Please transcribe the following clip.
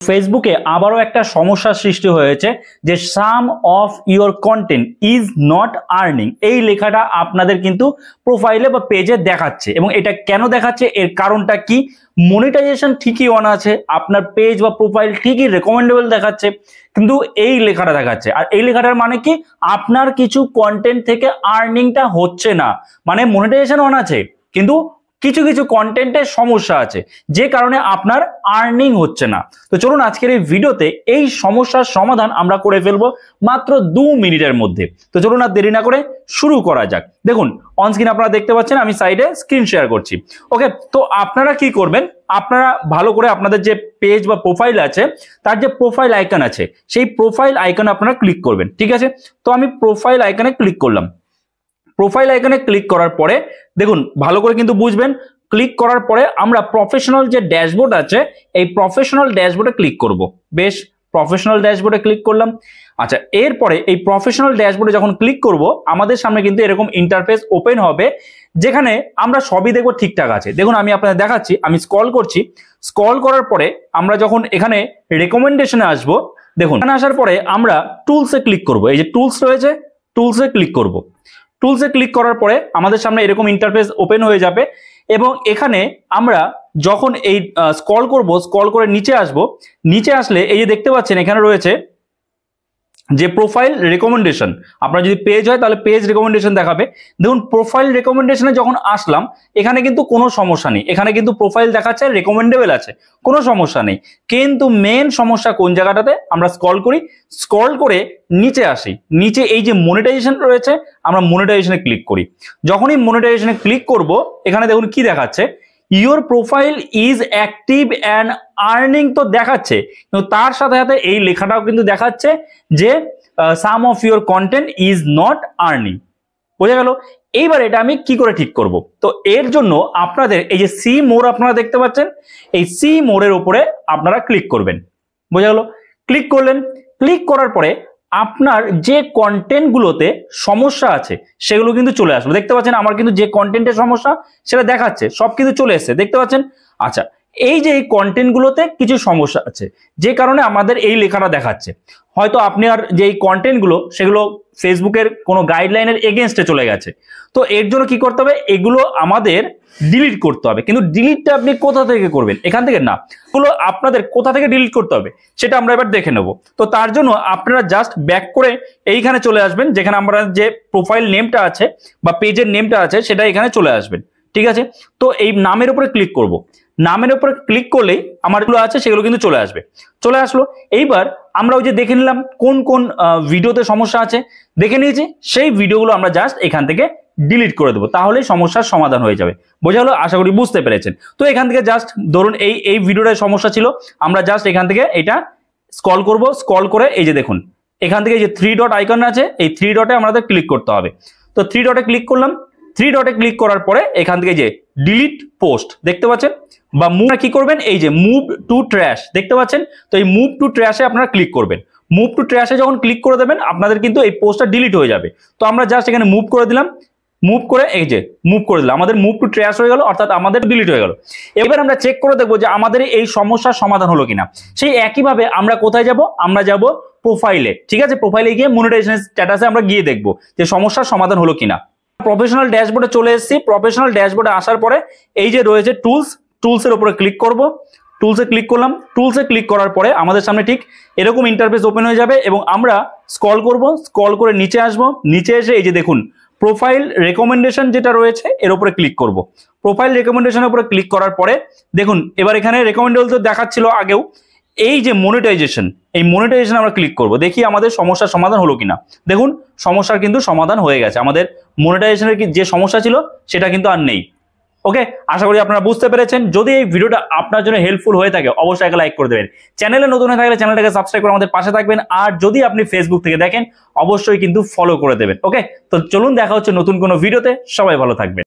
ফেসবুকে আবারও একটা সমস্যার সৃষ্টি হয়েছে যে some of your content is not earning, এই লেখাটা আপনাদের কিন্তু প্রোফাইলে বা পেজে দেখাচ্ছে। এবং এটা কেন দেখাচ্ছে, এর কারণটা কি? মনিটাইজেশন ঠিকই অন আছে, আপনার পেজ বা প্রোফাইল ঠিকই রেকমেন্ডেবল দেখাচ্ছে, কিন্তু এই লেখাটা দেখাচ্ছে। আর এই লেখাটার মানে কি? আপনার কিছু কন্টেন্ট থেকে আর্নিংটা হচ্ছে না, মানে মনিটাইজেশন অন আছে কিন্তু কিছু কিছু কন্টেন্টের সমস্যা আছে, যে কারণে আপনার আর্নিং হচ্ছে না। তো চলুন আজকের এই ভিডিওতে এই সমস্যার সমাধান আমরা করে ফেলবো মাত্র 2 মিনিটের মধ্যে। তো চলুন আর দেরি না করে শুরু করা যাক। দেখুন অন স্ক্রিন আপনারা দেখতে পাচ্ছেন, আমি সাইডে স্ক্রিন শেয়ার করছি। ওকে, তো আপনারা কি করবেন, আপনারা ভালো করে আপনাদের যে পেজ বা প্রোফাইল আছে তার যে প্রোফাইল আইকন আছে সেই প্রোফাইল আইকনে আপনারা ক্লিক করবেন। ঠিক আছে, তো আমি প্রোফাইল আইকনে ক্লিক করলাম। প্রোফাইল আইকনে ক্লিক করার পরে দেখুন ভালো করে কিন্তু বুঝবেন, ক্লিক করার পরে আমরা প্রফেশনাল যে ড্যাশবোর্ড আছে এই প্রফেশনাল ড্যাশবোর্ডে ক্লিক করব। বেশ, প্রফেশনাল ড্যাশবোর্ডে ক্লিক করলাম। আচ্ছা, এরপরে এই প্রফেশনাল ড্যাশবোর্ডে যখন ক্লিক করব আমাদের সামনে কিন্তু এরকম ইন্টারফেস ওপেন হবে, যেখানে আমরা সবই দেখব ঠিকঠাক আছে। দেখুন আমি আপনাদের দেখাচ্ছি, আমি স্ক্রল করছি। স্ক্রল করার পরে আমরা যখন এখানে রেকমেন্ডেশনে আসবো, দেখুন এখানে আসার পরে আমরা টুলসে ক্লিক করব। এই যে টুলস রয়েছে, টুলসে ক্লিক করব। টুলসে ক্লিক করার পরে আমাদের সামনে এরকম ইন্টারফেস ওপেন হয়ে যাবে, এবং এখানে আমরা যখন এই স্ক্রল করব, স্ক্রল করে নিচে আসব, নিচে আসলে এই যে দেখতে পাচ্ছেন এখানে রয়েছে যে প্রোফাইল রেকমেন্ডেশন। আপনার যদি পেজ হয় তাহলে পেজ রেকমেন্ডেশন দেখাবে। দেখুন প্রোফাইল রেকমেন্ডেশনে যখন আসলাম এখানে কিন্তু কোনো সমস্যা নেই, এখানে কিন্তু প্রোফাইল দেখাচ্ছে রেকমেন্ডেবল আছে, কোনো সমস্যা নেই। কিন্তু মেন সমস্যা কোন জায়গাটাতে, আমরা স্ক্রল করি, স্ক্রল করে নিচে আসি, নিচে এই যে মনিটাইজেশন রয়েছে আমরা মনিটাইজেশনে ক্লিক করি। যখনই মনিটাইজেশনে ক্লিক করব এখানে দেখুন কি দেখাচ্ছে, your profile is active and earning তো দেখাচ্ছে, কিন্তু তার সাথে সাথে এই লেখাটাও কিন্তু দেখাচ্ছে যে some of your content is not earning. বোঝা গেল? এইবার এটা আমি কি করে ঠিক করব? তো এর জন্য আপনাদের এই যে সি মোর আপনারা দেখতে পাচ্ছেন, এই সি মোরের উপরে আপনারা ক্লিক করবেন। বোঝা গেল? ক্লিক করলেন, ক্লিক করার পরে আপনার যে কন্টেন্টগুলোতে সমস্যা আছে সেগুলো কিন্তু চলে আসবে। দেখতে পাচ্ছেন আমার কিন্তু যে কন্টেন্টের সমস্যা সেটা দেখাচ্ছে, সব কিছু চলে এসেছে, দেখতে পাচ্ছেন। আচ্ছা, এই যে এই কন্টেন্টগুলোতে কিছু সমস্যা আছে যে কারণে আমাদের এই লেখাটা দেখাচ্ছে। হয়তো আপনার যে এই কন্টেন্টগুলো সেগুলো ফেসবুকের কোনো গাইডলাইনের এগেনস্টে চলে গেছে, তো এর জন্য কি করতে হবে, এগুলো আমাদের ডিলিট করতে হবে। কিন্তু ডিলিটটা আপনি কোথা থেকে করবেন? এখান থেকে না, এগুলো আপনাদের কোথা থেকে ডিলিট করতে হবে সেটা আমরা এবার দেখে নেব। তো তার জন্য আপনারা জাস্ট ব্যাক করে এইখানে চলে আসবেন, যেখানে আমরা যে প্রোফাইল নেমটা আছে বা পেজের নেমটা আছে সেটা এখানে চলে আসবেন। ঠিক আছে, তো এই নামের উপরে ক্লিক করব। নামের উপরে ক্লিক করলেই আমার যেগুলো আছে সেগুলো কিন্তু চলে আসবে। চলে আসলো। এইবার আমরা ওই যে দেখে নিলাম কোন কোন ভিডিওতে সমস্যা আছে, দেখে নিয়েছি, সেই ভিডিওগুলো আমরা জাস্ট এখান থেকে ডিলিট করে দেবো, তাহলেই সমস্যার সমাধান হয়ে যাবে। বোঝা হলো? আশা করি বুঝতে পেরেছেন। তো এখান থেকে জাস্ট ধরুন এই ভিডিওটার সমস্যা ছিল, আমরা জাস্ট এখান থেকে এটা স্ক্রল করব। স্ক্রল করে এই যে দেখুন এখান থেকে যে 3 ডট আইকন আছে এই 3 ডটে আমাদের ক্লিক করতে হবে। তো 3 ডটে ক্লিক করলাম। 3 ডটে ক্লিক করার পরে এখান থেকে যে ডিলিট পোস্ট দেখতে পাচ্ছেন, বা মুভ কি করবেন, এই যে মুভ টু ট্র্যাশ দেখতে পাচ্ছেন, তো এই মুভ টু ট্র্যাশে আপনারা ক্লিক করবেন। মুভ টু ট্র্যাশে যখন ক্লিক করে দেবেন আপনাদের কিন্তু এই পোস্টটা ডিলিট হয়ে যাবে। তো আমরা জাস্ট এখানে মুভ করে দিলাম, মুভ করে এই যে মুভ করে দিলাম, আমাদের মুভ টু ট্র্যাশ হয়ে গেল, অর্থাৎ আমাদের ডিলিট হয়ে গেল। এবার আমরা চেক করে দেখবো যে আমাদের এই সমস্যার সমাধান হলো কিনা। সেই একইভাবে আমরা কোথায় যাব, আমরা যাব প্রোফাইলে। ঠিক আছে, প্রোফাইলে গিয়ে মনিটাইজেশন স্ট্যাটাসে আমরা গিয়ে দেখবো যে সমস্যার সমাধান হলো কিনা। প্রফেশনাল ড্যাশবোর্ডে চলে এসেছি। প্রফেশনাল ড্যাশবোর্ডে আসার পরে এই যে রয়েছে টুলস, টুলসের উপরে ক্লিক করব। টুলসে ক্লিক করলাম। টুলসে ক্লিক করার পরে আমাদের সামনে ঠিক এরকম ইন্টারফেস ওপেন হয়ে যাবে, এবং আমরা স্ক্রল করব। স্ক্রল করে নিচে আসব। নিচে এসে এই যে দেখুন প্রোফাইল রেকমেন্ডেশন যেটা রয়েছে এর উপরে ক্লিক করব। প্রোফাইল রেকমেন্ডেশনের উপরে ক্লিক করার পরে দেখুন এবার এখানে রেকমেন্ডেবল তো দেখাচ্ছিল আগেও, এই যে মনিটাইজেশন, এই মনিটাইজেশন আমরা ক্লিক করব, দেখি আমাদের সমস্যার সমাধান হলো কিনা। দেখুন সমস্যার কিন্তু সমাধান হয়ে গেছে, আমাদের মনিটাইজেশনের যে সমস্যা ছিল সেটা কিন্তু আর নেই। ওকে, আশা করি আপনারা বুঝতে পেরেছেন। যদি এই ভিডিওটা আপনার জন্য হেল্পফুল হয়ে থাকে অবশ্যই একটা লাইক করে দেবেন। চ্যানেলে নতুন হয়ে থাকলে চ্যানেলটাকে সাবস্ক্রাইব করে আমাদের পাশে থাকবেন, আর যদি আপনি ফেসবুক থেকে দেখেন অবশ্যই কিন্তু ফলো করে দেবেন। ওকে, তো চলুন দেখা হচ্ছে নতুন কোনো ভিডিওতে। সবাই ভালো থাকবেন।